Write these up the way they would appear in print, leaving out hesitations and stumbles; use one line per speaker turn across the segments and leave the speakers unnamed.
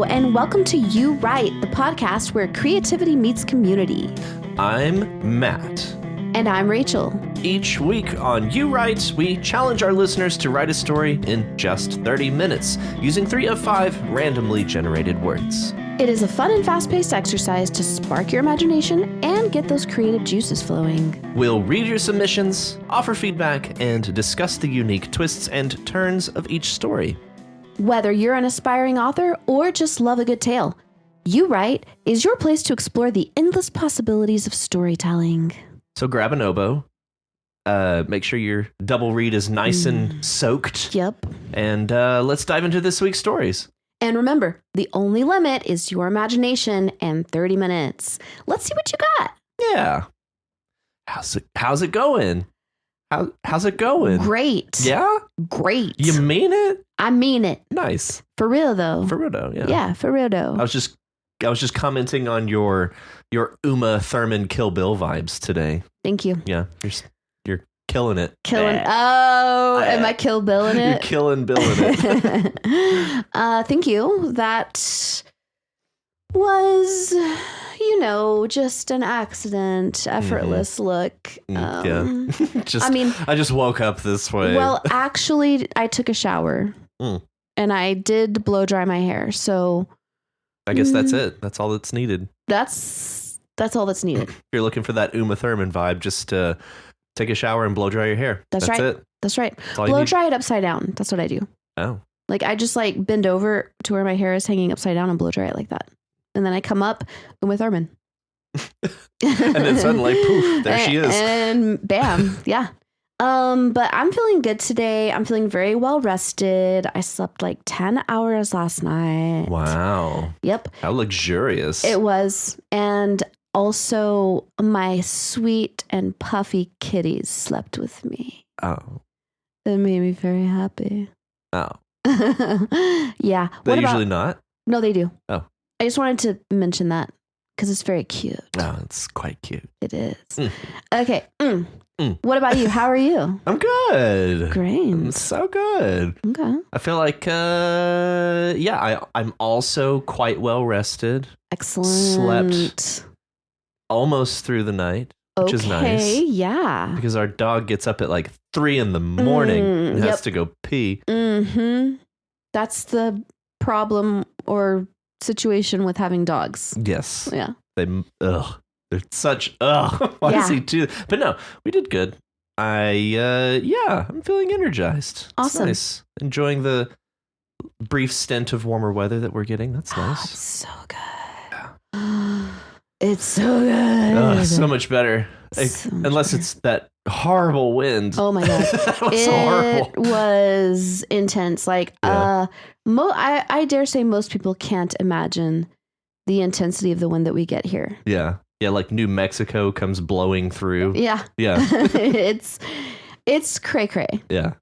Hello, and welcome to You Write, the podcast where creativity meets community.
I'm Matt.
And I'm Rachel.
Each week on You Write, we challenge our listeners to write a story in just 30 minutes, using 3 of 5 randomly generated words.
It is a fun and fast-paced exercise to spark your imagination and get those creative juices flowing.
We'll read your submissions, offer feedback, and discuss the unique twists and turns of each story.
Whether you're an aspiring author or just love a good tale, You Write is your place to explore the endless possibilities of storytelling.
So grab an oboe, make sure your double read is nice and soaked.
Yep.
And let's dive into this week's stories.
And remember, the only limit is your imagination and 30 minutes. Let's see what you got.
Yeah. How's it going? How's it going?
Great.
Yeah?
Great.
You mean it?
I mean it.
Nice.
For real, though.
For real, though, yeah.
Yeah, for real, though.
I was just commenting on your Uma Thurman Kill Bill vibes today.
Thank you.
Yeah, you're killing it.
Am I Kill Bill in it?
You're killing Bill in it.
Thank you. That was, just an accident, effortless look.
Yeah. I just woke up this way.
Well, actually, I took a shower and I did blow dry my hair. So
I guess that's it. That's all that's needed.
That's all that's needed.
If you're looking for that Uma Thurman vibe, just take a shower and blow dry your hair. That's
right.
It.
That's right. Blow dry it upside down. That's what I do.
Oh.
Like I just bend over to where my hair is hanging upside down and blow dry it like that. And then I come up Uma Thurman.
And then suddenly, poof, there she is.
And bam. Yeah. But I'm feeling good today. I'm feeling very well rested. I slept 10 hours last night.
Wow.
Yep.
How luxurious.
It was. And also my sweet and puffy kitties slept with me.
Oh.
That made me very happy.
Oh.
Yeah.
They usually not?
No, they do.
Oh.
I just wanted to mention that because it's very cute.
Oh, it's quite cute.
It is. Okay. What about you? How are you?
I'm good.
Great.
I'm so good.
Okay.
I feel like, I'm also quite well rested.
Excellent.
Slept almost through the night, which is nice.
Okay, yeah.
Because our dog gets up at 3 in the morning and has to go pee.
Mm-hmm. That's the problem or situation with having dogs.
Yes.
Yeah.
They're such, why does he do that? But no, we did good. I'm feeling energized.
Awesome.
It's nice. Enjoying the brief stint of warmer weather that we're getting. That's nice.
It's so good. Yeah. It's so good.
So much better. Unless it's that horrible wind.
Oh my God.
That was so horrible.
It was intense. I dare say most people can't imagine the intensity of the wind that we get here.
Yeah. Yeah, New Mexico comes blowing through.
Yeah.
Yeah.
It's cray-cray.
Yeah.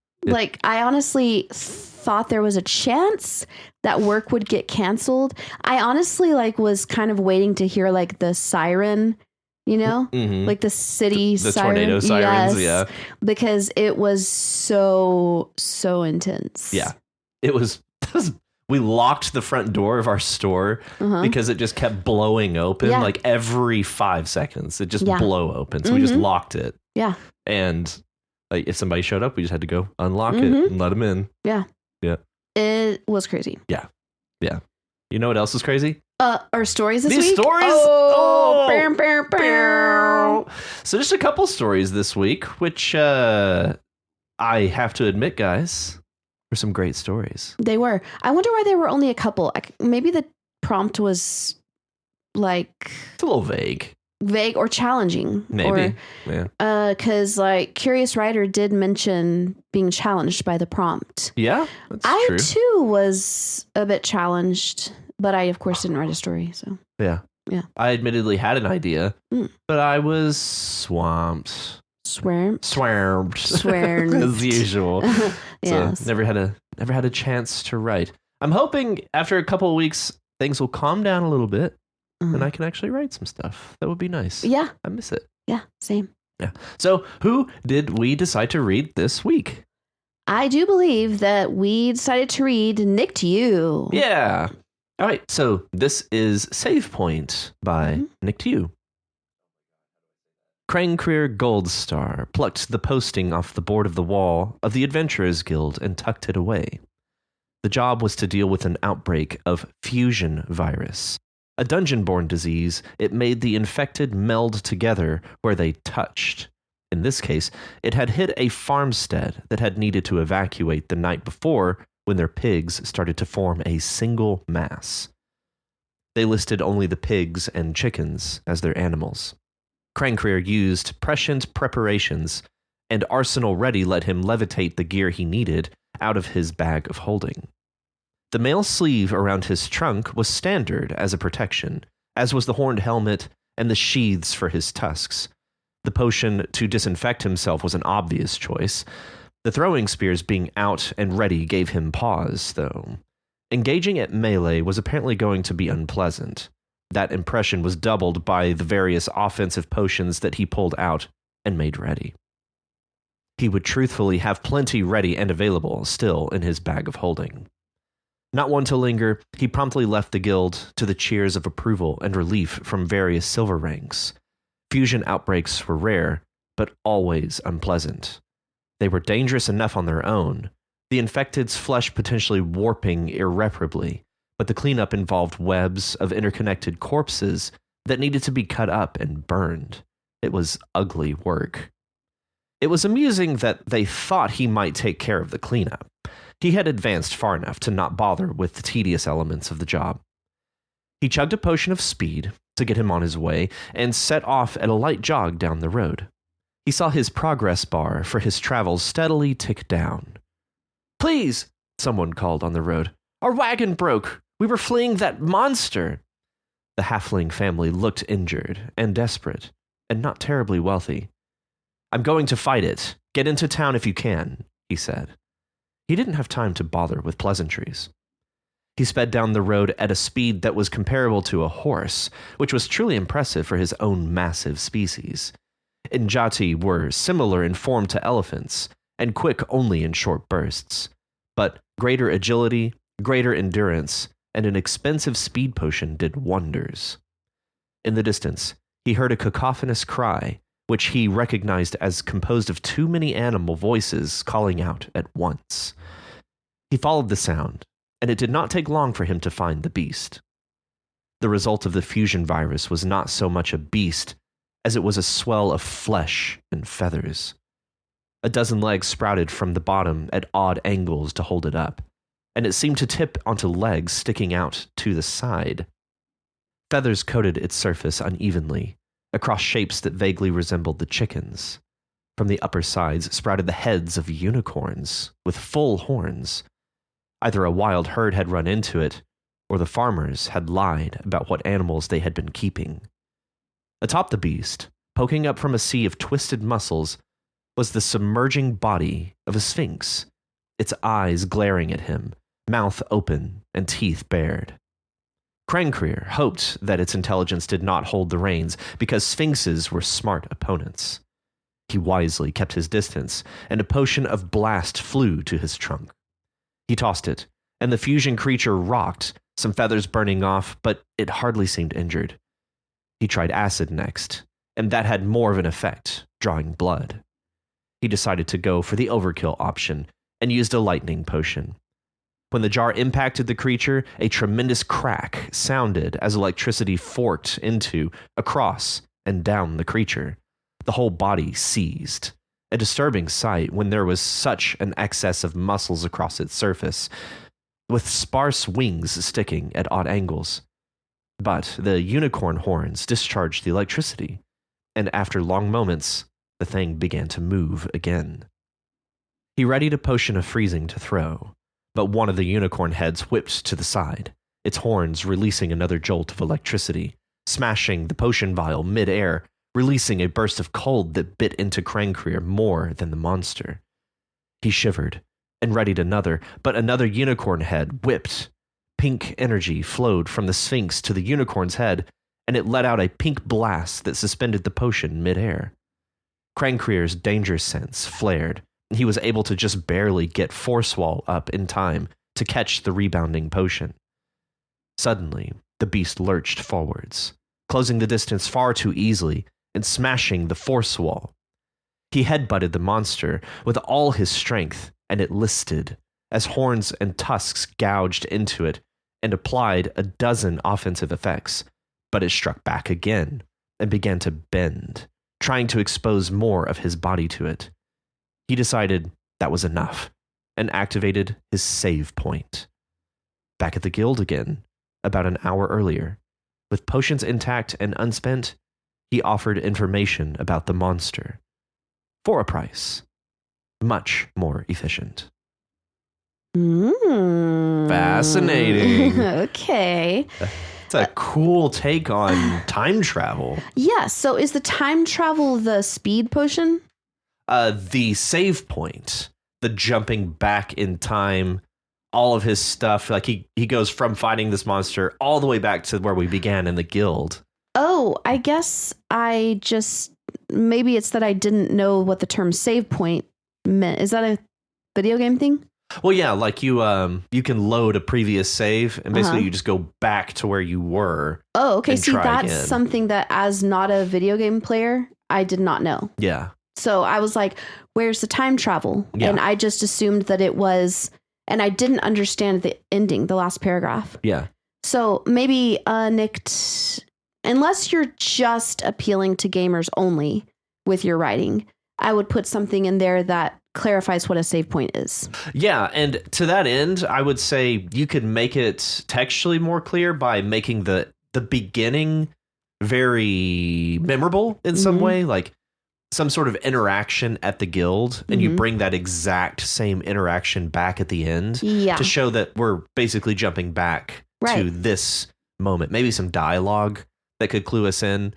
I honestly thought there was a chance that work would get canceled. I honestly was kind of waiting to hear the siren,
Mm-hmm.
the city
the
siren.
Tornado sirens.
Yes,
yeah.
Because it was so intense.
Yeah. It was we locked the front door of our store because it just kept blowing open every 5 seconds. It just blow open. So we just locked it.
Yeah.
And if somebody showed up, we just had to go unlock it and let them in.
Yeah.
Yeah.
It was crazy.
Yeah. Yeah. You know what else is crazy?
Our stories this
week. These stories? So just a couple stories this week, which I have to admit, guys, were some great stories.
They were. I wonder why there were only a couple. Maybe the prompt was
it's a little vague
or challenging.
Maybe.
Because Curious Writer did mention being challenged by the prompt.
Yeah, that's true.
I too was a bit challenged, but I of course didn't write a story. So
yeah. I admittedly had an idea, but I was swamped.
Swear
as usual.
Yes.
So never had a chance to write. I'm hoping after a couple of weeks things will calm down a little bit and I can actually write some stuff. That would be nice.
Yeah.
I miss it.
Yeah, same.
Yeah. So who did we decide to read this week?
I do believe that we decided to read NickedYou.
Yeah. All right, so this is Savepoint by NickedYou. Krangkrir Goldstar plucked the posting off the board of the wall of the Adventurers Guild and tucked it away. The job was to deal with an outbreak of fusion virus, a dungeon-borne disease. It made the infected meld together where they touched. In this case, it had hit a farmstead that had needed to evacuate the night before when their pigs started to form a single mass. They listed only the pigs and chickens as their animals. Krangkrir used prescient preparations, and Arsenal Ready let him levitate the gear he needed out of his bag of holding. The mail sleeve around his trunk was standard as a protection, as was the horned helmet and the sheaths for his tusks. The potion to disinfect himself was an obvious choice. The throwing spears being out and ready gave him pause, though. Engaging at melee was apparently going to be unpleasant. That impression was doubled by the various offensive potions that he pulled out and made ready. He would truthfully have plenty ready and available still in his bag of holding. Not one to linger, he promptly left the guild to the cheers of approval and relief from various silver ranks. Fusion outbreaks were rare, but always unpleasant. They were dangerous enough on their own, the infected's flesh potentially warping irreparably, but the cleanup involved webs of interconnected corpses that needed to be cut up and burned. It was ugly work. It was amusing that they thought he might take care of the cleanup. He had advanced far enough to not bother with the tedious elements of the job. He chugged a potion of speed to get him on his way and set off at a light jog down the road. He saw his progress bar for his travels steadily tick down. "Please," someone called on the road. "Our wagon broke. We were fleeing that monster." The halfling family looked injured and desperate, and not terribly wealthy. "I'm going to fight it. Get into town if you can," he said. He didn't have time to bother with pleasantries. He sped down the road at a speed that was comparable to a horse, which was truly impressive for his own massive species. Njati were similar in form to elephants, and quick only in short bursts. But greater agility, greater endurance, and an expensive speed potion did wonders. In the distance, he heard a cacophonous cry, which he recognized as composed of too many animal voices calling out at once. He followed the sound, and it did not take long for him to find the beast. The result of the fusion virus was not so much a beast as it was a swell of flesh and feathers. A dozen legs sprouted from the bottom at odd angles to hold it up, and it seemed to tip onto legs sticking out to the side. Feathers coated its surface unevenly, across shapes that vaguely resembled the chickens. From the upper sides sprouted the heads of unicorns, with full horns. Either a wild herd had run into it, or the farmers had lied about what animals they had been keeping. Atop the beast, poking up from a sea of twisted muscles, was the submerging body of a sphinx, its eyes glaring at him, mouth open and teeth bared. Krangkrir hoped that its intelligence did not hold the reins, because sphinxes were smart opponents. He wisely kept his distance, and a potion of blast flew to his trunk. He tossed it, and the fusion creature rocked, some feathers burning off, but it hardly seemed injured. He tried acid next, and that had more of an effect, drawing blood. He decided to go for the overkill option, and used a lightning potion. When the jar impacted the creature, a tremendous crack sounded as electricity forked into, across, and down the creature. The whole body seized. A disturbing sight when there was such an excess of muscles across its surface, with sparse wings sticking at odd angles. But the unicorn horns discharged the electricity, and after long moments, the thing began to move again. He readied a potion of freezing to throw, but one of the unicorn heads whipped to the side, its horns releasing another jolt of electricity, smashing the potion vial mid-air, releasing a burst of cold that bit into Krangkrir more than the monster. He shivered, and readied another, but another unicorn head whipped. Pink energy flowed from the sphinx to the unicorn's head, and it let out a pink blast that suspended the potion mid-air. Krangkrir's danger sense flared, and he was able to just barely get Forcewall up in time to catch the rebounding potion. Suddenly, the beast lurched forwards, closing the distance far too easily and smashing the force wall. He headbutted the monster with all his strength, and it listed as horns and tusks gouged into it and applied a dozen offensive effects. But it struck back again and began to bend, trying to expose more of his body to it. He decided that was enough and activated his save point. Back at the guild again, about an hour earlier, with potions intact and unspent, he offered information about the monster. For a price. Much more efficient. Fascinating.
Okay.
It's a cool take on time travel.
Yeah, so is the time travel the speed potion?
The save point, the jumping back in time, all of his stuff, like he goes from fighting this monster all the way back to where we began in the guild.
Oh, I guess maybe it's that I didn't know what the term save point meant. Is that a video game thing?
Well, yeah, like you can load a previous save and basically you just go back to where you were.
Oh, okay. See, that's
again.
something that as not a video game player, I did not know.
Yeah.
So I was like, where's the time travel?
Yeah.
And I just assumed that it was, and I didn't understand the ending, the last paragraph.
Yeah.
So maybe Nick, unless you're just appealing to gamers only with your writing, I would put something in there that clarifies what a save point is. Yeah,
and to that end, I would say you could make it textually more clear by making the beginning very memorable in some way, like some sort of interaction at the guild, and you bring that exact same interaction back at the end to show that we're basically jumping back to this moment. Maybe some dialogue that could clue us in.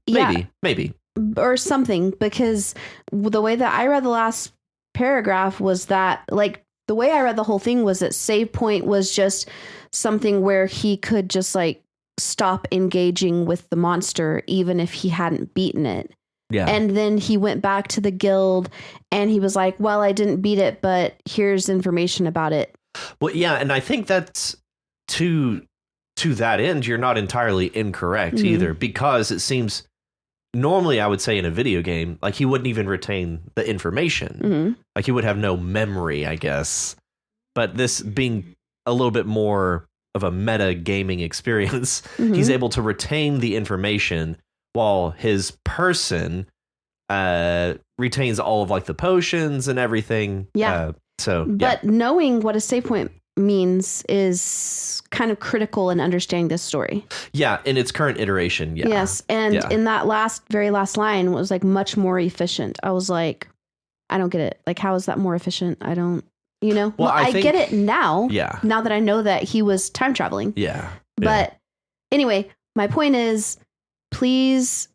Maybe. Or something, because the way that I read the last paragraph was that, like, the way I read the whole thing was that save point was just something where he could just, like, stop engaging with the monster even if he hadn't beaten it. Yeah. And then he went back to the guild and he was like, well, I didn't beat it, but here's information about it. Well, yeah, and I think that's to that end, you're not entirely incorrect either, because it seems normally I would say in a video game, like he wouldn't even retain the information. Like he would have no memory, I guess. But this being a little bit more of a meta gaming experience, he's able to retain the information while his person retains all of like the potions and everything. Yeah. But knowing what a save point means is kind of critical in understanding this story. Yeah, in its current iteration. Yeah. Yes, and in that very last line was like much more efficient. I was like, I don't get it. Like, how is that more efficient? I don't, Well, I get it now. Yeah. Now that I know that he was time traveling. Yeah. But anyway, my point is, please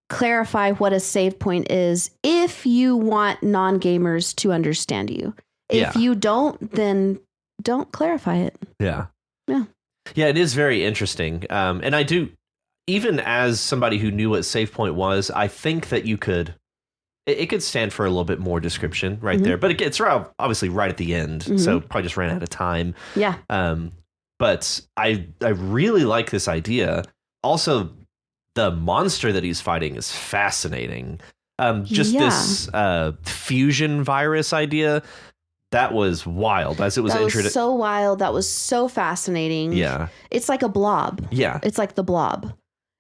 clarify what a save point is if you want non-gamers to understand you. If you don't, then don't clarify it. Yeah. Yeah. Yeah, it is very interesting. And I do, even as somebody who knew what save point was, I think that you could, it could stand for a little bit more description right there. But it's obviously right at the end. So probably just ran out of time. Yeah. But I really like this idea. Also, the monster that he's fighting is fascinating. This fusion virus idea. That was wild as it was introduced. That was so wild. That was so fascinating. Yeah. It's like a blob. Yeah. It's like the blob.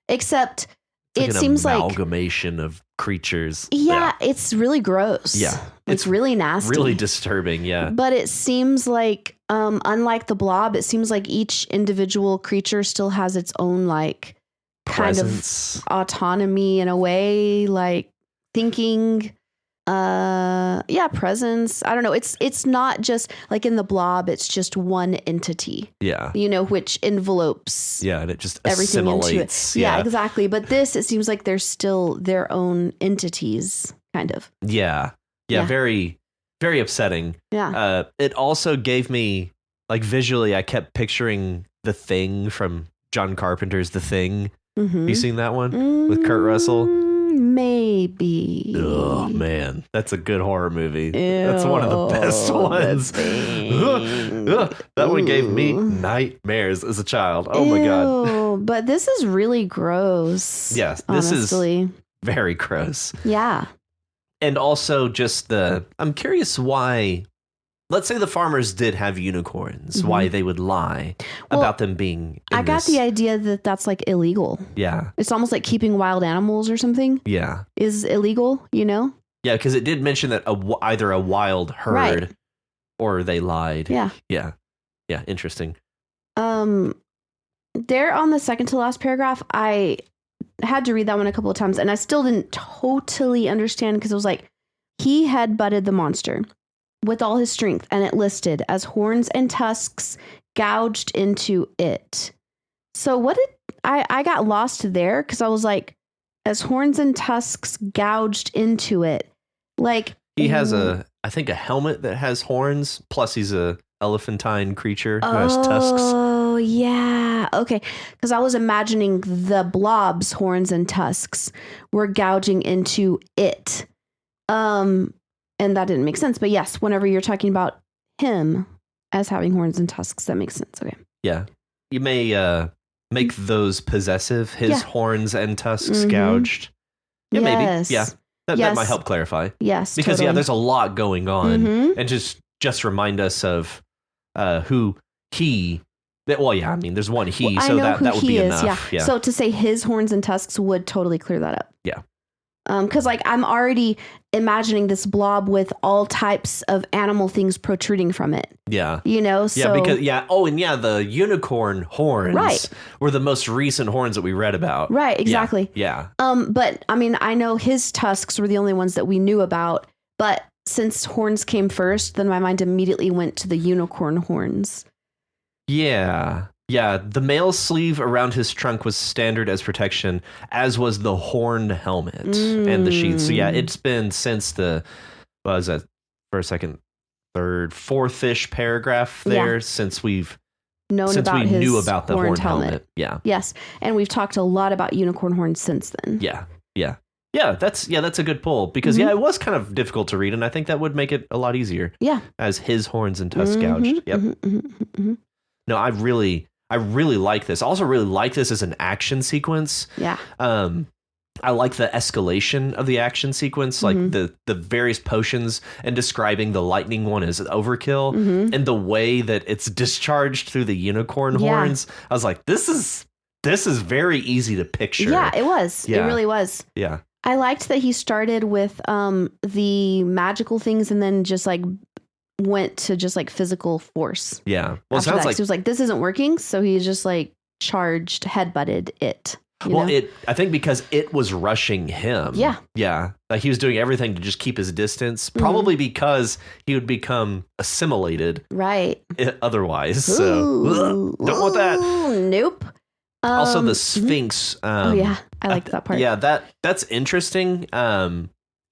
Except it seems like an amalgamation of creatures. Yeah, it's really gross. Yeah. It's really nasty. Really disturbing, yeah. But it seems like, unlike the blob, it seems like each individual creature still has its own, like, presence. Kind of autonomy in a way, like thinking. Presence. I don't know. It's not just like in the blob, it's just one entity. Yeah. Which envelopes. Yeah, and it just everything into it. Yeah, exactly. But this, it seems like they're still their own entities, kind of. Yeah. Yeah. Very, very upsetting. Yeah. It also gave me, like, visually, I kept picturing The Thing from John Carpenter's The Thing. You seen that one with Kurt Russell?
Maybe.
Oh man, that's a good horror movie. That's one of the best ones. That one gave me nightmares as a child. Oh my god.
But this is really gross.
Yes, this
honestly.
is very gross.
Yeah.
And also just I'm curious why, let's say the farmers did have unicorns, why they would lie about them being in
I got the idea that that's like illegal.
Yeah.
It's almost like keeping wild animals or something.
Yeah.
Is illegal, you know?
Yeah, because it did mention that either a wild herd or they lied.
Yeah.
Yeah. Yeah, interesting.
There on the second to last paragraph, I had to read that one a couple of times, and I still didn't totally understand because it was like, he had butted the monster with all his strength, and it listed as horns and tusks gouged into it. So what did I got lost there because I was like, as horns and tusks gouged into it, like
he has I think a helmet that has horns, plus he's a elephantine creature who has tusks.
Oh yeah, okay. Because I was imagining the blob's horns and tusks were gouging into it, and that didn't make sense. But yes, whenever you're talking about him as having horns and tusks, that makes sense. Okay.
Yeah, you may make those possessive. His horns and tusks gouged. Yeah,
yes.
maybe. Yeah, that might help clarify.
Yes,
because
totally.
there's a lot going on, and just remind us of who he. Well, yeah, I mean, there's one he, so that would be enough. Yeah.
So to say his horns and tusks would totally clear that up.
Yeah.
Because like I'm already imagining this blob with all types of animal things protruding from it.
Yeah.
You know, so.
Yeah, because, the unicorn horns were the most recent horns that we read about.
Right, exactly.
Yeah.
But I mean, I know his tusks were the only ones that we knew about, but since horns came first, then my mind immediately went to the unicorn horns.
Yeah. Yeah, the male sleeve around his trunk was standard as protection, as was the horned helmet and the sheath. So yeah, it's been since fourth-ish paragraph there since we've
known about his
knew about the horned helmet. Yeah.
Yes, and we've talked a lot about unicorn horns since then.
Yeah. Yeah. Yeah, that's a good pull because it was kind of difficult to read, and I think that would make it a lot easier.
Yeah.
As his horns and tusks gouged. Yep. No, I really like this. I also really like this as an action sequence.
Yeah.
I like the escalation of the action sequence, like the various potions and describing the lightning one as overkill and the way that it's discharged through the unicorn horns. I was like, this is very easy to picture.
Yeah, it was. Yeah. It really was.
Yeah.
I liked that he started with the magical things and then just like went to just like physical force.
Yeah. Well, it sounds like
he was like, this isn't working. So he just like charged, headbutted it.
Well, I think because it was rushing him.
Yeah.
Yeah. Like he was doing everything to just keep his distance, probably because he would become assimilated.
Right.
Otherwise. So don't want that.
Nope.
Also the Sphinx.
I liked that part.
Yeah, that's interesting.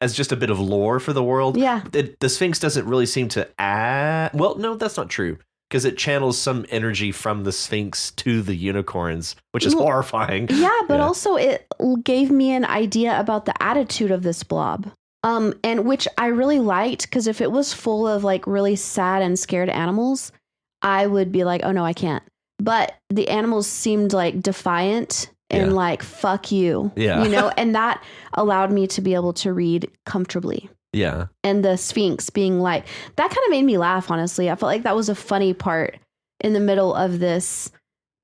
As just a bit of lore for the world.
Yeah.
The Sphinx doesn't really seem to add. Well, no, that's not true. Because it channels some energy from the Sphinx to the unicorns, which is horrifying.
Yeah, but also it gave me an idea about the attitude of this blob. And which I really liked, because if it was full of like really sad and scared animals, I would be like, oh no, I can't. But the animals seemed like defiant and like, fuck you.
Yeah.
You know, and that allowed me to be able to read comfortably.
Yeah.
And the Sphinx being like, that kind of made me laugh, honestly. I felt like that was a funny part in the middle of this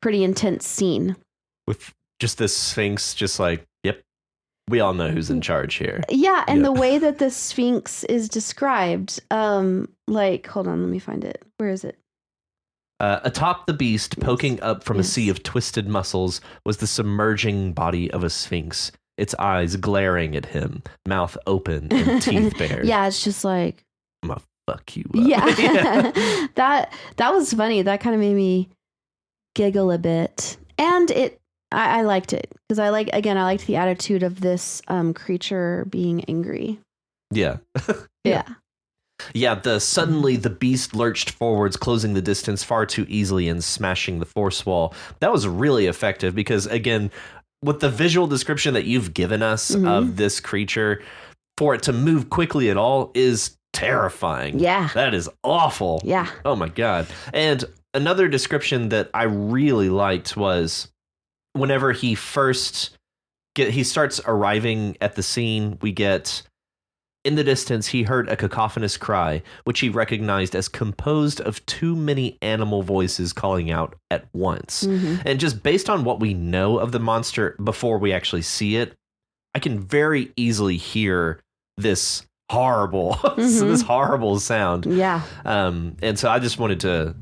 pretty intense scene. With
just this Sphinx, just like, yep, we all know who's in charge here.
Yeah. And the way that the Sphinx is described, like, hold on, let me find it. Where is it?
Atop the beast, poking up from a sea of twisted muscles, was the submerging body of a Sphinx. Its eyes glaring at him, mouth open and teeth bared.
Yeah, it's just like,
I'm gonna fuck you up.
Yeah. that was funny. That kind of made me giggle a bit. And I liked it because I liked the attitude of this creature being angry.
Yeah.
Yeah.
Yeah, suddenly the beast lurched forwards, closing the distance far too easily and smashing the force wall. That was really effective because, again, with the visual description that you've given us of this creature, for it to move quickly at all is terrifying.
Yeah.
That is awful.
Yeah.
Oh my God. And another description that I really liked was whenever he starts arriving at the scene, we get, in the distance, he heard a cacophonous cry, which he recognized as composed of too many animal voices calling out at once. And just based on what we know of the monster before we actually see it, I can very easily hear this horrible, this horrible sound.
Yeah.
And so I just wanted to,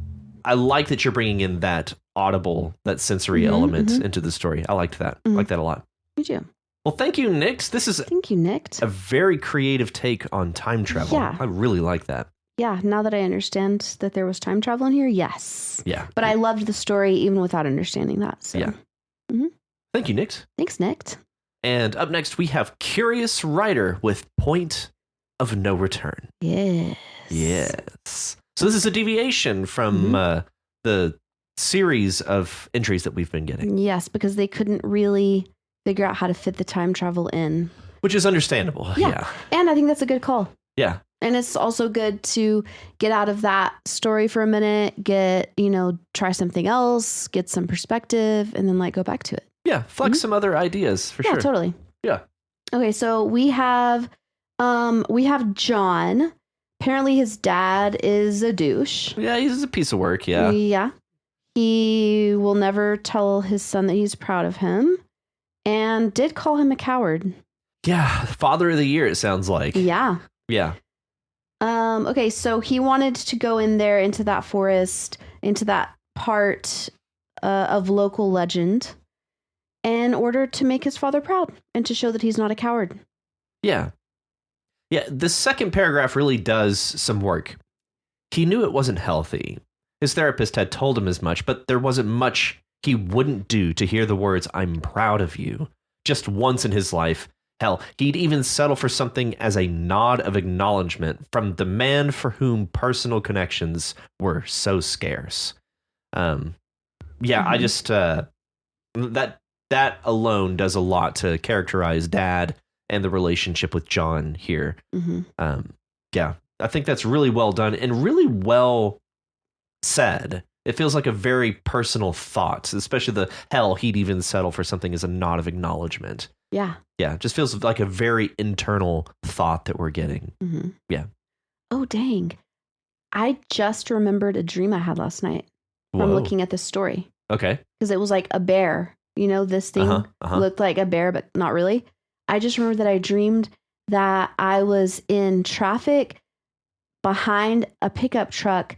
I like that you're bringing in that audible, that sensory element into the story. I liked that. I like that a lot.
Me too.
Well, thank you, Nick. This is
Thank you, Nick.
a very creative take on time travel.
Yeah.
I really like that.
Yeah, now that I understand that there was time travel in here, yes.
Yeah.
But I loved the story even without understanding that. So.
Yeah. Thank you, Nick.
Thanks, Nick.
And up next, we have Curious Writer with Point of No Return.
Yes.
Yes. So this is a deviation from the series of entries that we've been getting.
Yes, because they couldn't really figure out how to fit the time travel in.
Which is understandable. Yeah.
And I think that's a good call.
Yeah.
And it's also good to get out of that story for a minute, try something else, get some perspective, and then go back to it.
Yeah. Flex some other ideas for sure.
Yeah, totally.
Yeah.
Okay, so we have John. Apparently his dad is a douche.
Yeah, he's a piece of work. Yeah.
Yeah. He will never tell his son that he's proud of him and did call him a coward.
Yeah. Father of the year, it sounds like.
Yeah.
Yeah.
Okay, so he wanted to go in there into that forest, into that part of local legend in order to make his father proud and to show that he's not a coward.
Yeah. Yeah, the second paragraph really does some work. He knew it wasn't healthy. His therapist had told him as much, but there wasn't much he wouldn't do to hear the words, "I'm proud of you," just once in his life. Hell, he'd even settle for something as a nod of acknowledgement from the man for whom personal connections were so scarce. I just that alone does a lot to characterize Dad and the relationship with John here. I think that's really well done and really well said. It feels like a very personal thought, especially the hell he'd even settle for something as a nod of acknowledgement.
Yeah.
Yeah, it just feels like a very internal thought that we're getting. Yeah.
Oh, dang. I just remembered a dream I had last night from looking at this story.
Okay.
Because it was like a bear. This thing looked like a bear, but not really. I just remember that I dreamed that I was in traffic behind a pickup truck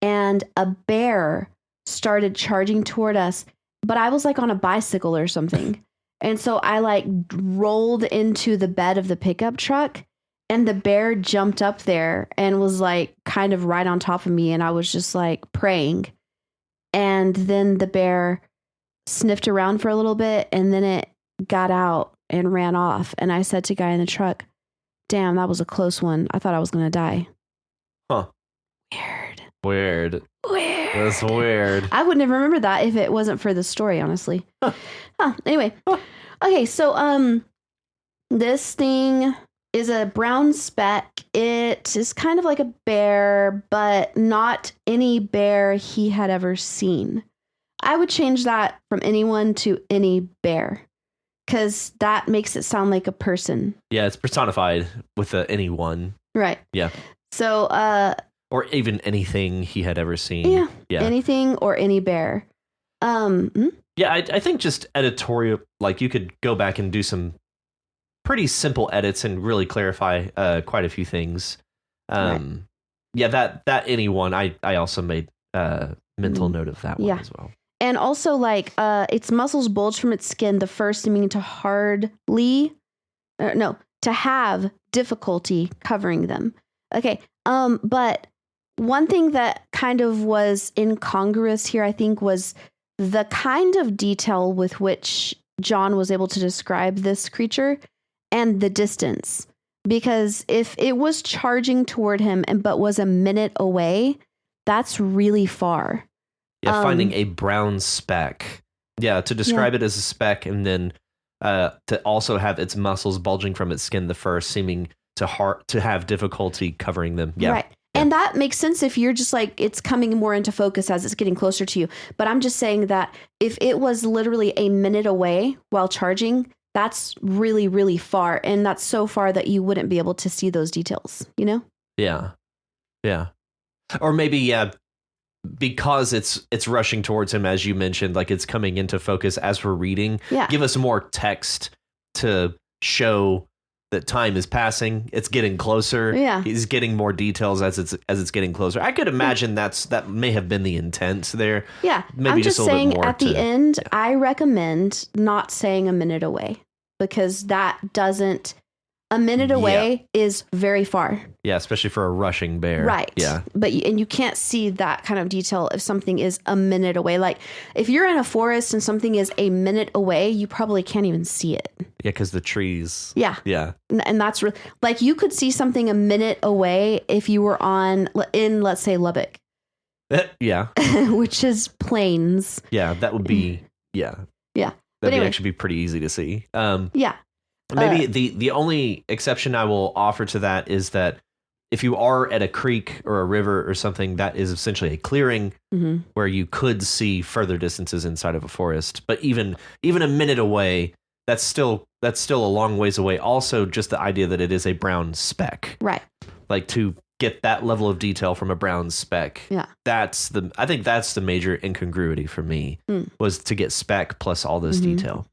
and a bear started charging toward us, but I was on a bicycle or something. And so I rolled into the bed of the pickup truck and the bear jumped up there and was kind of right on top of me. And I was just praying. And then the bear sniffed around for a little bit and then it got out and ran off. And I said to the guy in the truck, "Damn, that was a close one. I thought I was going to die."
Huh. Weird. That's weird.
I wouldn't have remembered that if it wasn't for the story, honestly. Anyway. Okay, so this thing is a brown speck. It is kind of like a bear, but not any bear he had ever seen. I would change that from anyone to any bear, because that makes it sound like a person. Yeah,
it's personified with anyone.
Right.
Yeah.
So,
or even anything he had ever seen.
Yeah. Anything or any bear.
Yeah, I think just editorial, you could go back and do some pretty simple edits and really clarify quite a few things. Right. Yeah, that anyone, I also made mental note of that one as well.
And also, its muscles bulge from its skin, the first meaning to to have difficulty covering them. Okay, but one thing that kind of was incongruous here, I think, was the kind of detail with which John was able to describe this creature and the distance. Because if it was charging toward him but was a minute away, that's really far.
Yeah, finding a brown speck. Yeah, to describe it as a speck and then to also have its muscles bulging from its skin, the fur seeming to have difficulty covering them. Yeah.
Right. Yeah. And that makes sense if you're just like, it's coming more into focus as it's getting closer to you. But I'm just saying that if it was literally a minute away while charging, that's really, really far. And that's so far that you wouldn't be able to see those details, you know?
Yeah. Yeah. Or maybe, yeah, because it's rushing towards him, as you mentioned, like it's coming into focus as we're reading.
Yeah.
Give us more text to show that time is passing. It's getting closer.
Yeah.
He's getting more details as it's getting closer. I could imagine that may have been the intent there.
Yeah.
Maybe
I'm just
a little
saying
bit more
at the end, I recommend not saying a minute away, because that doesn't, a minute away is very far.
Yeah, especially for a rushing bear.
Right.
Yeah.
But you can't see that kind of detail if something is a minute away. Like if you're in a forest and something is a minute away, you probably can't even see it.
Yeah, because the trees.
Yeah.
Yeah.
And that's like you could see something a minute away if you were in, let's say, Lubbock.
Yeah.
Which is plains.
Yeah, that would be, yeah.
Yeah.
That'd actually be pretty easy to see.
Yeah.
Maybe the only exception I will offer to that is that if you are at a creek or a river or something, that is essentially a clearing where you could see further distances inside of a forest. But even a minute away, that's still a long ways away. Also, just the idea that it is a brown speck.
Right.
Like to get that level of detail from a brown speck.
Yeah.
I think that's the major incongruity for me was to get speck plus all this detail.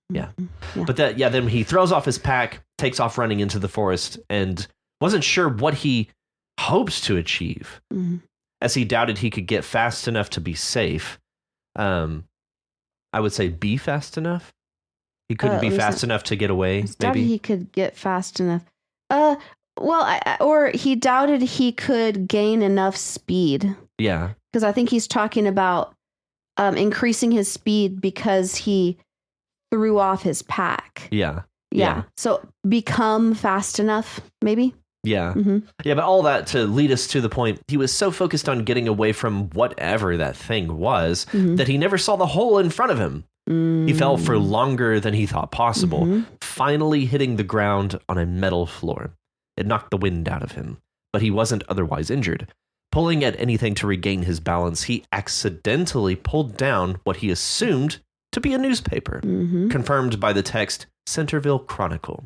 Yeah. But then he throws off his pack, takes off running into the forest, and wasn't sure what he hoped to achieve, as he doubted he could get fast enough to be safe. I would say be fast enough. He couldn't be fast enough to get away.
Maybe he could get fast enough. Or he doubted he could gain enough speed.
Yeah.
Because I think he's talking about increasing his speed because he threw off his pack.
Yeah.
Yeah. So become fast enough, maybe?
Yeah. Yeah, but all that to lead us to the point, he was so focused on getting away from whatever that thing was that he never saw the hole in front of him. He fell for longer than he thought possible, finally hitting the ground on a metal floor. It knocked the wind out of him, but he wasn't otherwise injured. Pulling at anything to regain his balance, he accidentally pulled down what he assumed to be a newspaper, confirmed by the text, Centerville Chronicle.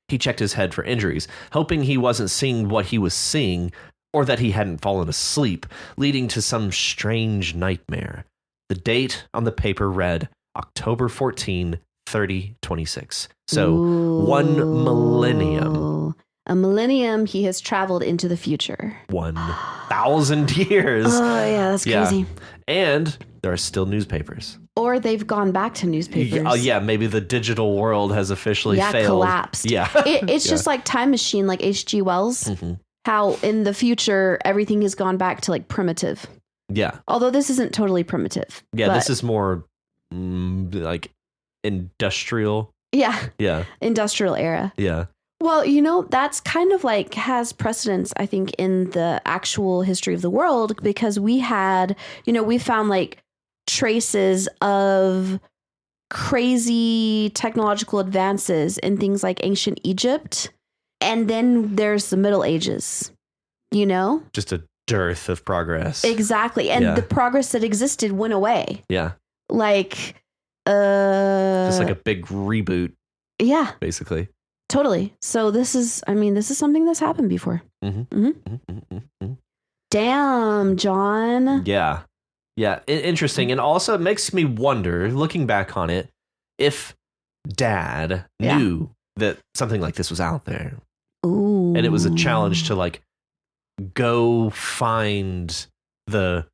He checked his head for injuries, hoping he wasn't seeing what he was seeing, or that he hadn't fallen asleep, leading to some strange nightmare. The date on the paper read October 14, 3026. So 1 millennium.
A millennium, he has traveled into the future.
1,000 years.
Oh, yeah, that's crazy.
Yeah. And there are still newspapers.
Or they've gone back to newspapers.
Yeah, maybe the digital world has officially failed.
Collapsed.
Yeah.
It's just like Time Machine, like H.G. Wells. How in the future, everything has gone back to like primitive.
Yeah.
Although this isn't totally primitive.
Yeah, this is more like industrial.
Yeah.
Yeah. Industrial
era.
Yeah.
Well, that's kind of like has precedence, I think, in the actual history of the world, because we found like traces of crazy technological advances in things like ancient Egypt. And then there's the Middle Ages, Just
a dearth of progress.
Exactly. And the progress that existed went away.
Yeah.
Like,
just like a big reboot.
Yeah.
Basically.
Totally. So this is something that's happened before. Damn, John.
Yeah. Yeah. Interesting. And also it makes me wonder, looking back on it, if Dad knew that something like this was out there.
Ooh.
And it was a challenge to like go find the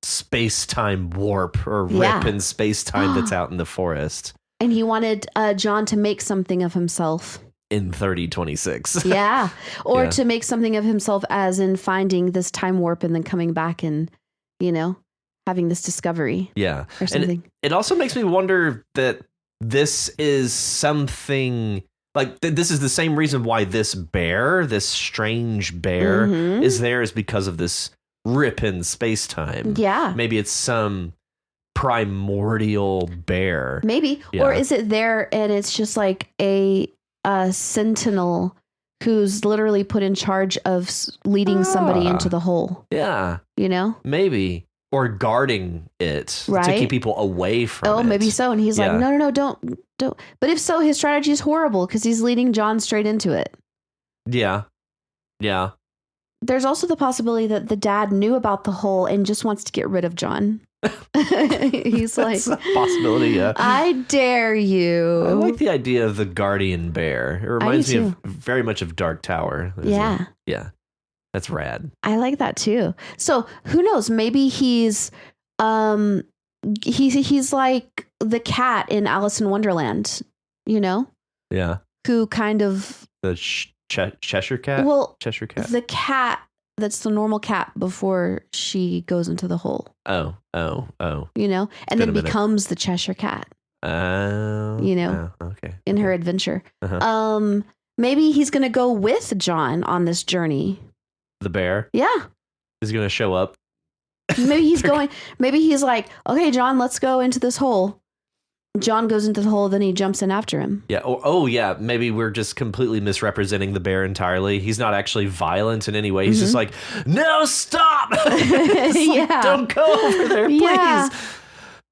space-time warp or rip in space-time that's out in the forest.
And he wanted John to make something of himself.
In 3026.
Yeah. Or to make something of himself as in finding this time warp and then coming back and, having this discovery.
Yeah.
Or something.
And it also makes me wonder that this is something like this is the same reason why this strange bear is there, is because of this rip in space-time.
Yeah.
Maybe it's some primordial bear.
Maybe.
Yeah.
Or is it there and it's just like a sentinel who's literally put in charge of leading somebody into the hole?
Yeah.
You know?
Maybe. Or guarding it to
Right.
keep people away from it.
Oh, maybe so. And he's like, no, don't. But if so, his strategy is horrible because he's leading John straight into it.
Yeah. Yeah.
There's also the possibility that the dad knew about the hole and just wants to get rid of John. He's like,
That's a possibility, yeah.
I dare you.
I like the idea of the guardian bear. It reminds me of very much of Dark Tower.
Yeah.
Yeah. That's rad.
I like that too. So who knows? Maybe he's like the cat in Alice in Wonderland, you know?
Yeah.
Who kind of
The Cheshire cat?
Well,
Cheshire cat.
the cat that's the normal cat before she goes into the hole.
Oh.
You know? And then becomes the Cheshire cat.
Oh.
You know?
Okay.
In her adventure.
Uh-huh.
Maybe he's going to go with John on this journey.
The bear?
Yeah.
Is going to show up.
Maybe he's like, okay, John, let's go into this hole. John goes into the hole, then he jumps in after him.
Yeah. Oh, yeah. Maybe we're just completely misrepresenting the bear entirely. He's not actually violent in any way. He's just like, no, stop.
Yeah.
Don't go over there, please.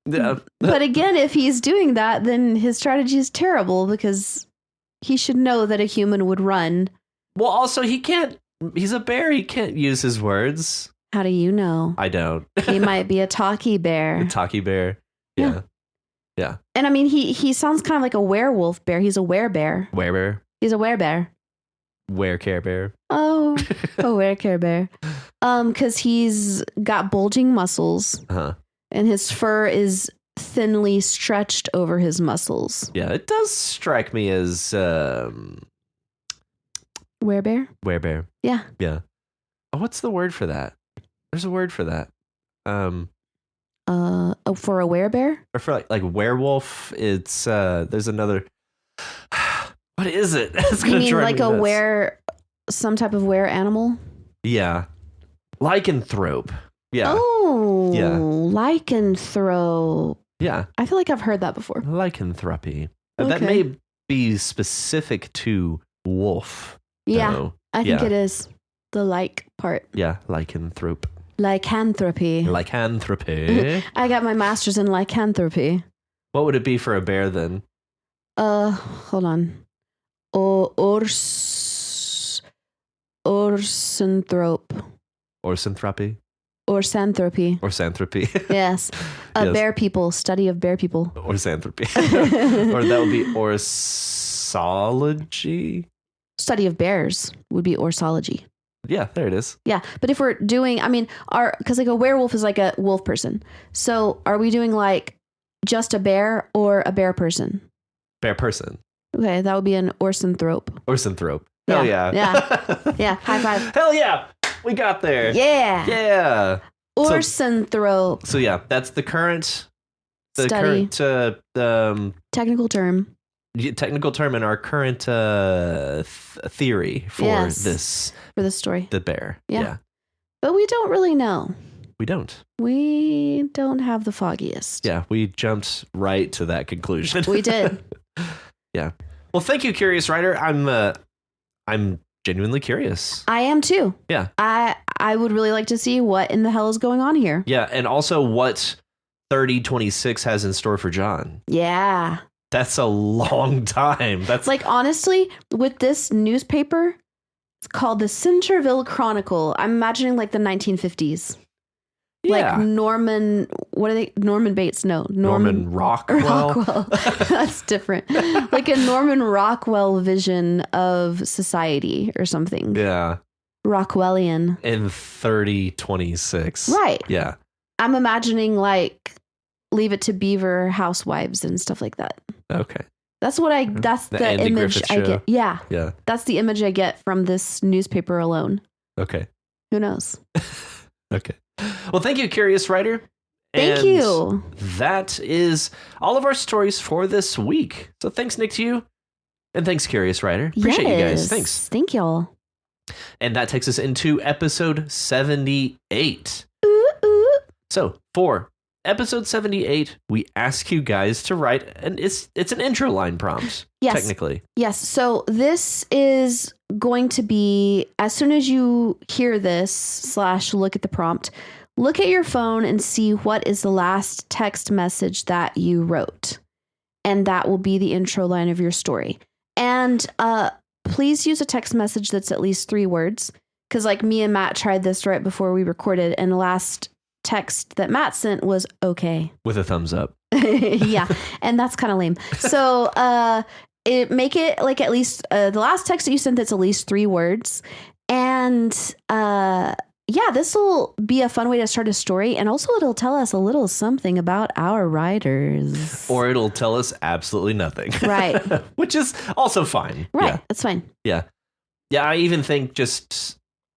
Yeah. But again, if he's doing that, then his strategy is terrible because he should know that a human would run.
Well, also, he's a bear. He can't use his words.
How do you know?
I don't.
He might be a talkie bear.
A talkie bear. Yeah. Yeah.
And I mean, he sounds kind of like a werewolf bear. He's a werebear.
Werebear.
He's a werebear.
Werecare bear.
Oh, a werecare bear. Because he's got bulging muscles.
Uh-huh.
And his fur is thinly stretched over his muscles.
Yeah, it does strike me as
Werebear?
Werebear.
Yeah.
Yeah. Oh, what's the word for that? There's a word for that.
For a werebear?
Or for like werewolf, it's there's another. What is it? It's
You
gonna
mean
drive
like
me
a
nuts.
some type of were animal?
Yeah. Lycanthrope. Yeah.
Oh,
Yeah.
lycanthrope.
Yeah.
I feel like I've heard that before.
Lycanthropy. That
Okay.
may be specific to wolf.
Yeah,
though.
I think it is the like part.
Yeah, lycanthrope.
Lycanthropy.
Lycanthropy.
I got my master's in lycanthropy.
What would it be for a bear then?
Hold on. Orsanthrope.
Orsanthropy?
Orsanthropy.
Orsanthropy.
Yes.
Yes.
Bear people. Study of bear people.
Orsanthropy. Or that would be orsology.
Study of bears would be orsology.
Yeah, there it is.
Yeah. But if we're doing, because like a werewolf is like a wolf person. So are we doing like just a bear or a bear person?
Bear person.
Okay. That would be an orsanthrope.
Orsanthrope. Hell yeah.
Yeah. Yeah. High five.
Hell yeah. We got there.
Yeah.
Yeah.
Orsanthrope.
So yeah, that's the current
Study. Technical term.
Technical term in our current theory for this
story.
The bear.
Yeah. But we don't really know.
We don't.
We don't have the foggiest.
Yeah, we jumped right to that conclusion.
We did.
Yeah. Well, thank you, Curious Writer. I'm genuinely curious.
I am too.
Yeah.
I would really like to see what in the hell is going on here.
Yeah, and also what 3026 has in store for John.
Yeah.
That's a long time. That's
like, honestly, with this newspaper, it's called the Centerville Chronicle. I'm imagining like the 1950s.
Yeah.
Like Norman Bates? No.
Norman Rockwell.
Rockwell. That's different. Like a Norman Rockwell vision of society or something.
Yeah.
Rockwellian.
In 3026.
Right.
Yeah.
I'm imagining like Leave It to Beaver housewives and stuff like that.
Okay.
That's the
Andy
image
Griffith
I
show.
get. Yeah.
Yeah.
That's the image I get from this newspaper alone.
Okay.
Who knows?
Okay. Well, thank you, Curious Writer.
Thank you.
That is all of our stories for this week. So thanks, NickedYou. And thanks, Curious Writer. Appreciate you guys. Thanks.
Thank y'all.
And that takes us into episode 78.
Ooh, ooh.
So for episode 78, we ask you guys to write, and it's an intro line prompt, technically.
Yes. So this is going to be, as soon as you hear this / look at the prompt, look at your phone and see what is the last text message that you wrote. And that will be the intro line of your story. And please use a text message that's at least 3 words. Because like me and Matt tried this right before we recorded, and the last text that Matt sent was okay.
With a thumbs up.
Yeah. And that's kind of lame. So make it like at least the last text that you sent that's at least 3 words. And this will be a fun way to start a story. And also it'll tell us a little something about our writers.
Or it'll tell us absolutely nothing.
Right.
Which is also fine.
Right.
Yeah.
That's fine.
Yeah. Yeah. I even think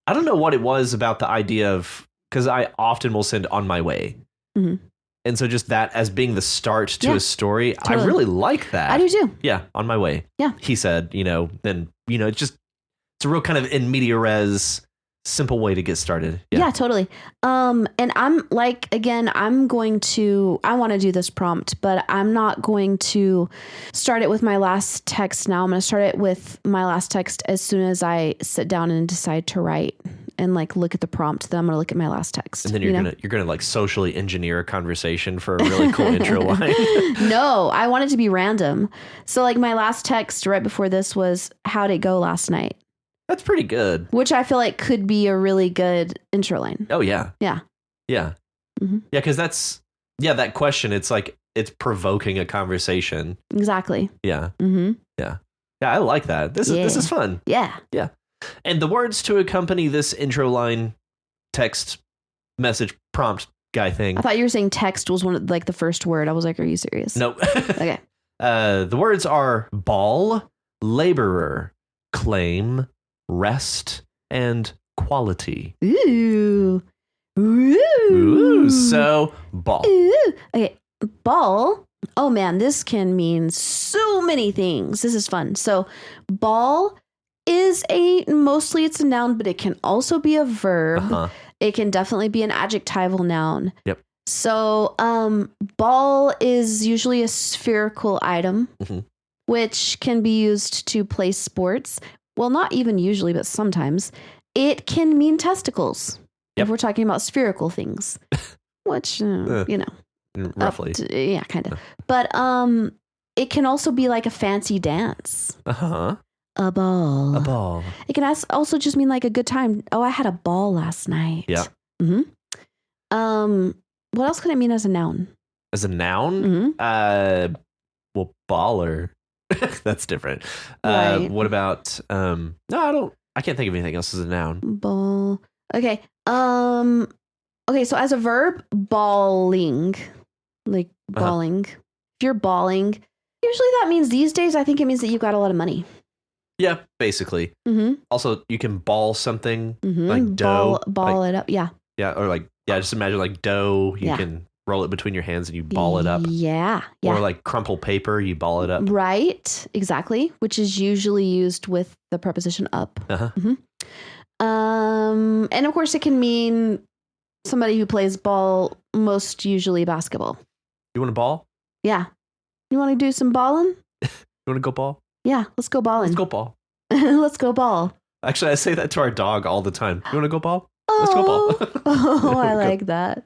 I don't know what it was about the idea of, because I often will send on my way. Mm-hmm. And so just that as being the start to a story, totally. I really like that.
I do too.
Yeah. On my way.
Yeah.
He said, then, it's a real kind of in media res simple way to get started.
Yeah, totally. And I'm like, again, I want to do this prompt, but I'm not going to start it with my last text now. I'm going to start it with my last text as soon as I sit down and decide to write and like look at the prompt. Then I'm going to look at my last text.
And then you're going to like socially engineer a conversation for a really cool intro line.
No, I want it to be random. So like my last text right before this was, how'd it go last night?
That's pretty good.
Which I feel like could be a really good intro line.
Oh, yeah.
Yeah.
Yeah. Mm-hmm. Yeah, because that question, it's like, it's provoking a conversation.
Exactly.
Yeah. Mm-hmm. Yeah. Yeah, I like that. This is fun.
Yeah.
Yeah. And the words to accompany this intro line text message prompt guy thing.
I thought you were saying text was one of like the first word. I was like, are you serious?
Nope.
Okay.
The words are ball, laborer, claim, rest, and quality.
Ooh.
So ball.
Ooh. Okay. Ball. Oh man, this can mean so many things. This is fun. So ball is mostly it's a noun, but it can also be a verb. Uh-huh. It can definitely be an adjectival noun.
Yep.
So ball is usually a spherical item, mm-hmm. which can be used to play sports. Well, not even usually, but sometimes. It can mean testicles if we're talking about spherical things, which,
roughly.
Yeah, kind of. But it can also be like a fancy dance.
Uh-huh.
A ball.
A ball.
It can also just mean like a good time. Oh, I had a ball last night.
Yeah.
Mm-hmm. What else can it mean as a noun?
As a noun?
Mm-hmm.
Well, baller. That's different.
Right.
What about no, I can't think of anything else as a noun.
Ball. Okay. Okay, so as a verb, bawling. Like bawling. If you're bawling, usually that means these days I think it means that you've got a lot of money.
Yeah, basically.
Mm-hmm.
Also, you can ball something
mm-hmm.
like dough.
Ball it up, yeah.
Yeah, or like just imagine like dough, you can roll it between your hands and you ball it up.
Yeah.
Or like crumple paper, you ball it up.
Right, exactly, which is usually used with the preposition up.
Uh-huh.
Mm-hmm. And of course it can mean somebody who plays ball, most usually basketball.
You want to ball?
Yeah. You want to do some balling?
You want to go ball?
Yeah, let's go balling.
Let's go ball.
Let's go ball.
Actually, I say that to our dog all the time. You want to go ball?
Oh,
let's go ball.
Oh, I like that.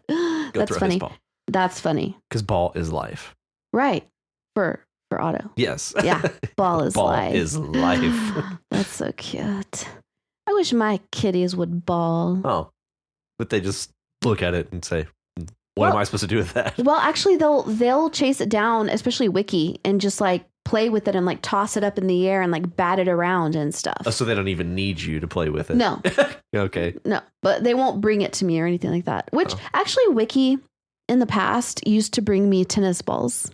That's
funny. That's funny.
Because ball is life.
Right. For Otto.
Yes.
Yeah. Ball is life.
Ball is life.
That's so cute. I wish my kitties would ball.
Oh. But they just look at it and say, what am I supposed to do with that?
Well, actually, they'll chase it down, especially Wiki, and just like play with it and like toss it up in the air and like bat it around and stuff.
Oh, so they don't even need you to play with it?
No.
Okay.
No, but they won't bring it to me or anything like that. Which actually Wiki in the past used to bring me tennis balls.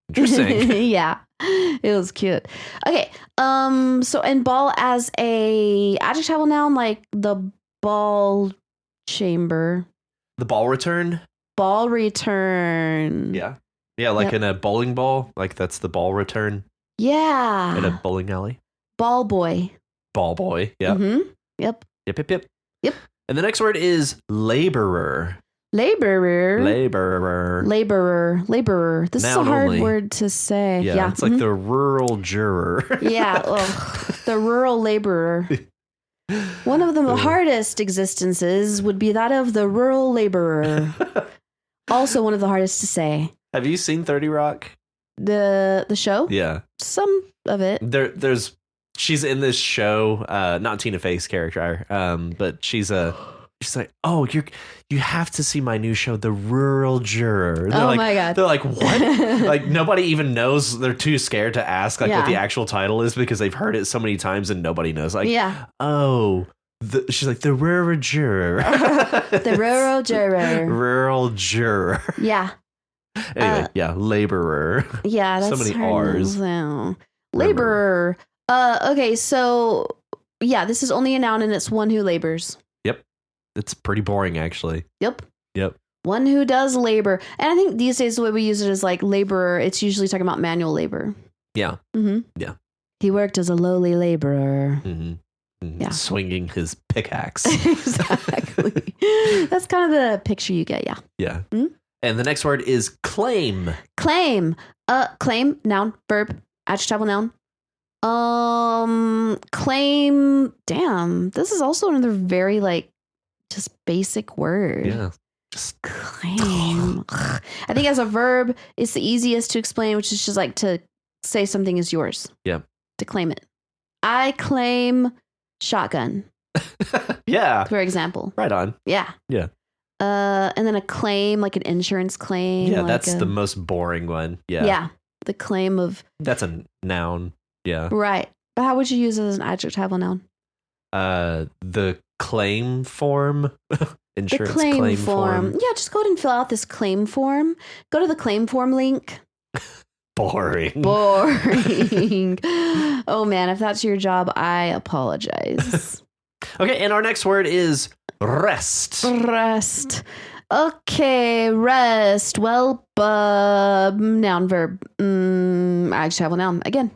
Interesting.
Yeah. It was cute. Okay. So and ball as a adjectival noun, like the ball chamber.
The ball return?
Ball return.
Yeah. Yeah, like in a bowling ball, like that's the ball return.
Yeah.
In a bowling alley.
Ball boy.
Ball boy. Yeah.
Mm-hmm. Yep.
Yep. And the next word is laborer.
Laborer.
Laborer.
Laborer. This is a
Noun
hard
only.
word to say.
Yeah, it's like the rural juror.
Yeah, the rural laborer. One of the hardest existences would be that of the rural laborer. Also one of the hardest to say.
Have you seen 30 Rock?
The show?
Yeah.
Some of it.
She's in this show, not Tina Fey's character, but she's like, oh, you have to see my new show, The Rural Juror.
My God.
They're like, what? Like, nobody even knows. They're too scared to ask what the actual title is because they've heard it so many times and nobody knows. Like, oh, she's like, The Rural Juror.
The Rural Juror.
Rural Juror.
Yeah.
Anyway, laborer.
Yeah, that's
so many R's.
Laborer. Okay, so this is only a noun and it's one who labors.
Yep. It's pretty boring, actually.
Yep.
One
who does labor. And I think these days the way we use it is like laborer. It's usually talking about manual labor.
Yeah.
Mm-hmm.
Yeah.
He worked as a lowly laborer.
Mm-hmm. Mm-hmm.
Yeah.
Swinging his pickaxe.
Exactly. That's kind of the picture you get, yeah.
Yeah.
Mm-hmm.
And the next word is claim.
Claim. Claim, noun, verb, adjectival noun. Claim. Damn. This is also another very just basic word.
Yeah. Just
claim. I think as a verb, it's the easiest to explain, which is just like to say something is yours.
Yeah.
To claim it. I claim shotgun.
Yeah.
For example.
Right on.
Yeah.
Yeah.
And then a claim, like an insurance claim.
Yeah, that's the most boring one. Yeah.
Yeah. The claim of.
That's a noun. Yeah.
Right. But how would you use it as an adjectival noun?
The claim form. Insurance
the claim form. Yeah, just go ahead and fill out this claim form. Go to the claim form link.
Boring.
Oh man, if that's your job, I apologize.
Okay, and our next word is rest.
Rest. Okay, rest. Well, noun, verb. Adjectival noun. Again.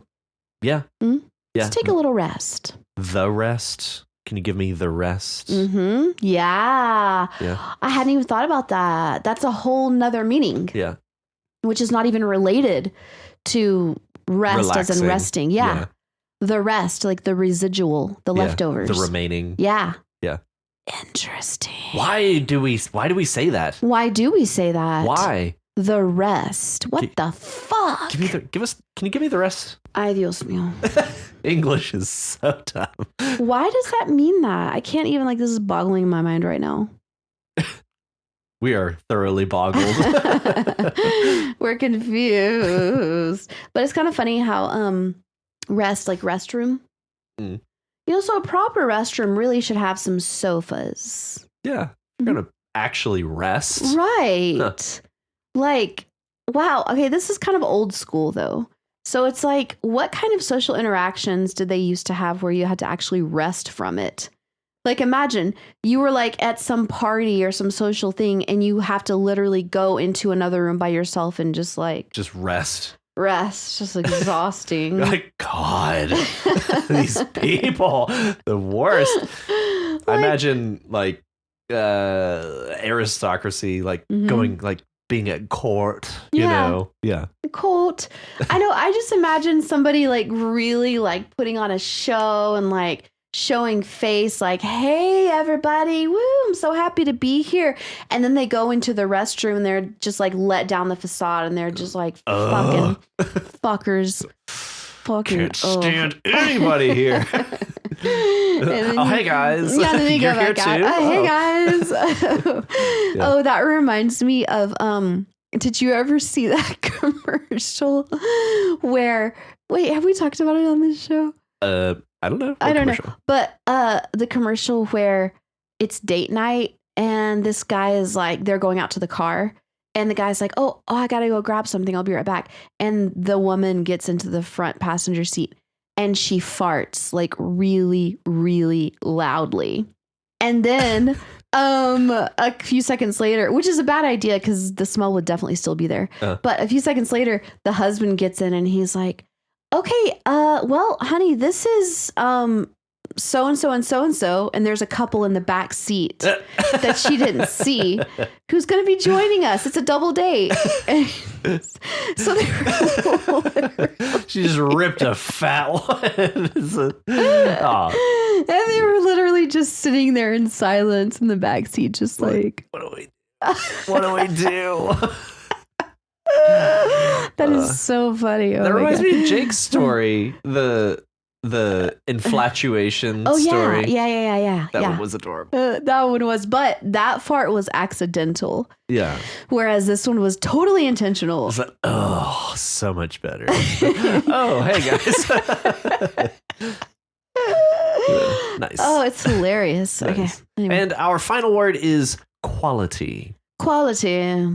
Yeah.
Mm-hmm.
Yeah.
Let's take a little rest.
The rest. Can you give me the rest?
Mm-hmm. Yeah.
Yeah.
I hadn't even thought about that. That's a whole nother meaning.
Yeah.
Which is not even related to rest
Relaxing.
as in resting. Yeah. The rest, like the residual, the leftovers.
The remaining.
Yeah.
Yeah.
Interesting.
Why do we say that?
Why do we say that?
Why?
The rest. What the fuck?
Can you give me the rest?
Ay, Dios mío.
English is so dumb.
Why does that mean that? I can't even, this is boggling my mind right now.
We are thoroughly boggled.
We're confused. But it's kind of funny how rest, like restroom.
Mm.
So a proper restroom really should have some sofas.
Yeah. You're going to actually rest.
Right.
Huh.
Wow. Okay, this is kind of old school though. So it's like, what kind of social interactions did they used to have where you had to actually rest from it? Like, imagine you were at some party or some social thing and you have to literally go into another room by yourself and just
rest.
Rest. Just exhausting.
Like, God, these people, the worst. I imagine aristocracy, going, being at court, you know? Yeah.
Court. I know. I just imagine somebody really putting on a show and showing face hey, everybody. Woo, I'm so happy to be here. And then they go into the restroom and they're just let down the facade and they're just fucking fuckers. Fucking,
can't stand anybody here. Hey guys.
Yeah, then they
You're
go
here
back out.
too?
Hey guys. Oh, that reminds me of did you ever see that commercial where have we talked about it on this show?
I don't know.
I don't know. But the commercial where it's date night and this guy is they're going out to the car and the guy's oh, I gotta go grab something. I'll be right back. And the woman gets into the front passenger seat and she farts really, really loudly. And then a few seconds later, which is a bad idea because the smell would definitely still be there. But a few seconds later, the husband gets in and he's like, okay, well, honey, this is so-and-so and so-and-so, and there's a couple in the back seat that she didn't see who's going to be joining us. It's a double date. So
she just ripped a fat one. And
they were literally just sitting there in silence in the back seat, just what do
we do?
That is so funny.
That reminds me of Jake's story, the infatuation story.
Yeah.
That one was adorable.
That one was, but that fart was accidental.
Yeah.
Whereas this one was totally intentional.
It's like, oh, so much better. Oh, hey guys. Nice.
Oh, it's hilarious. Nice. Okay.
Anyway. And our final word is quality.
Quality.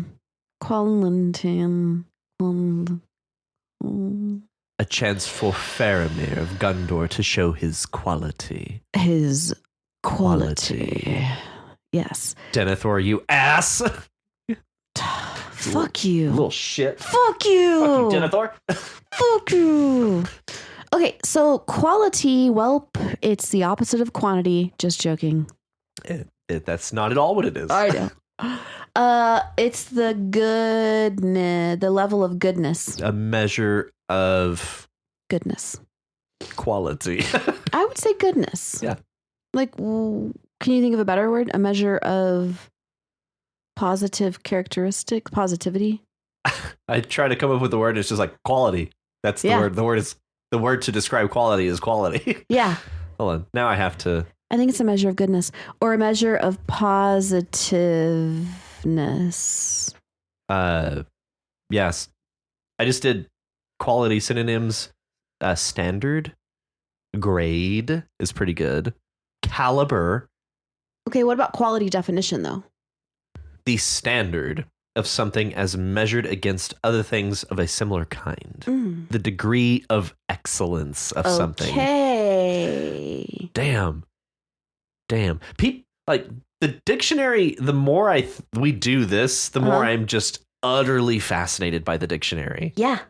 A chance for Faramir of Gondor to show his quality.
His quality. Yes.
Denethor, you ass.
Fuck you.
Little shit.
Fuck you.
Fuck you, Denethor.
Fuck you. Okay, so quality, well, it's the opposite of quantity. Just joking.
That's not at all what it is.
I know. It's the goodness, the level of goodness.
A measure of
goodness.
Quality.
I would say goodness.
Yeah.
Like, can you think of a better word? A measure of positivity?
I try to come up with the word. It's just like quality. That's the word. The word to describe quality is quality.
Yeah.
Hold on. Now I have to.
I think it's a measure of goodness or a measure of positiveness.
Yes. I just did quality synonyms. Standard, grade is pretty good. Caliber.
Okay, what about quality definition though?
The standard of something as measured against other things of a similar kind. The degree of excellence of something.
Okay.
Damn. Like the dictionary, the more we do this, the more I'm just utterly fascinated by the dictionary.
Yeah.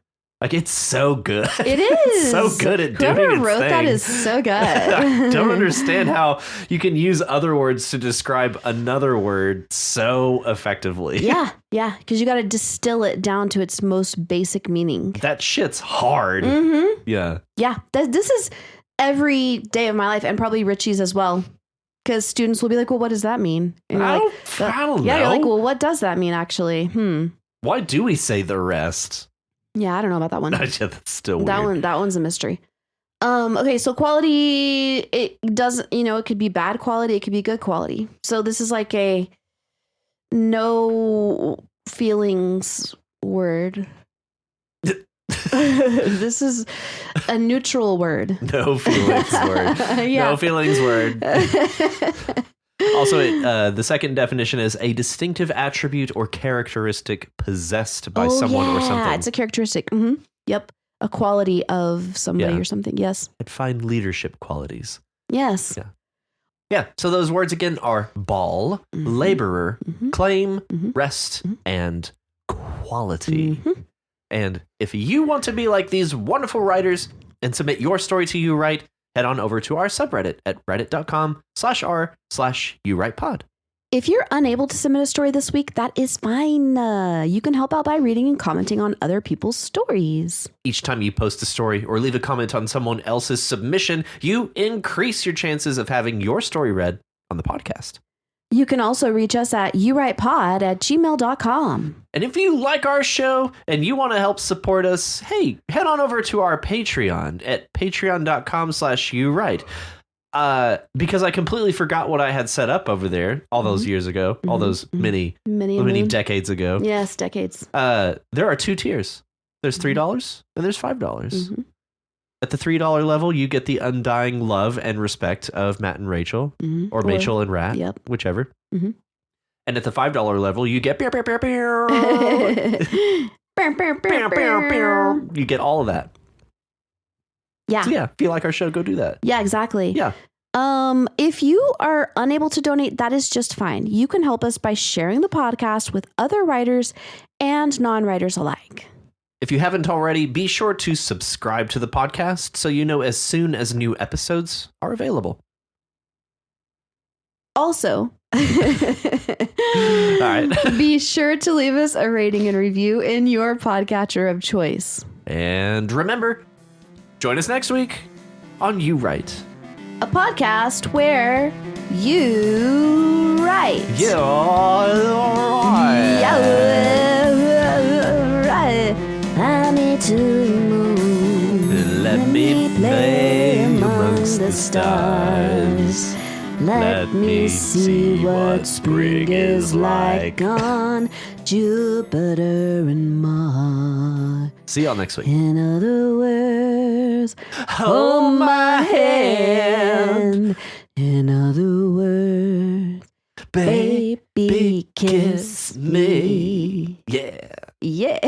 Like it's so good.
It is.
It's so good at doing
Whoever
its
wrote
thing.
that is so good.
I don't understand how you can use other words to describe another word so effectively.
Yeah, because you got to distill it down to its most basic meaning.
That shit's hard.
Mm-hmm.
Yeah.
Yeah, this is every day of my life, and probably Richie's as well. Because students will be like, well, what does that mean? And
I don't know.
Yeah, you're like, well, what does that mean, actually?
Why do we say the rest?
Yeah, I don't know about that one.
Yeah, that's still weird.
That one's a mystery. Okay, so quality, it doesn't, it could be bad quality, it could be good quality. So this is like a no feelings word. This is a neutral word.
No feelings word. Yeah. No feelings word. Also, the second definition is a distinctive attribute or characteristic possessed by someone or something.
Yeah, it's a characteristic. Mm-hmm. Yep. A quality of somebody or something. Yes.
I'd find leadership qualities.
Yes.
Yeah. So those words again are ball, laborer, claim, rest, and quality. And if you want to be like these wonderful writers and submit your story to You Write, head on over to our subreddit at reddit.com/r/YouWritePod.
If you're unable to submit a story this week, that is fine. You can help out by reading and commenting on other people's stories.
Each time you post a story or leave a comment on someone else's submission, you increase your chances of having your story read on the podcast.
You can also reach us at yourwritepod@gmail.com.
And if you like our show and you want to help support us, hey, head on over to our Patreon at patreon.com/YouWrite. Because I completely forgot what I had set up over there all those years ago, all those many decades ago.
Yes, decades.
There are two tiers. There's $3 and there's $5. At the $3 level, you get the undying love and respect of Matt and Rachel, or Rachel and Rat, whichever. And at the $5 level, you get you get all of that.
Yeah.
So yeah, if you like our show, go do that.
Yeah, exactly.
Yeah.
If you are unable to donate, that is just fine. You can help us by sharing the podcast with other writers and non-writers alike.
If you haven't already, be sure to subscribe to the podcast so you know as soon as new episodes are available.
Also,
All right.
be sure to leave us a rating and review in your podcatcher of choice.
And remember, join us next week on You Write.
A podcast where you write.
Yeah, right.
Yeah, right. Fly me to the moon.
Let me play amongst the stars.
Let me see what spring is like on Jupiter and Mars.
See y'all next week.
In other words, hold my hand. In other words, baby, kiss me.
Yeah.
Yeah.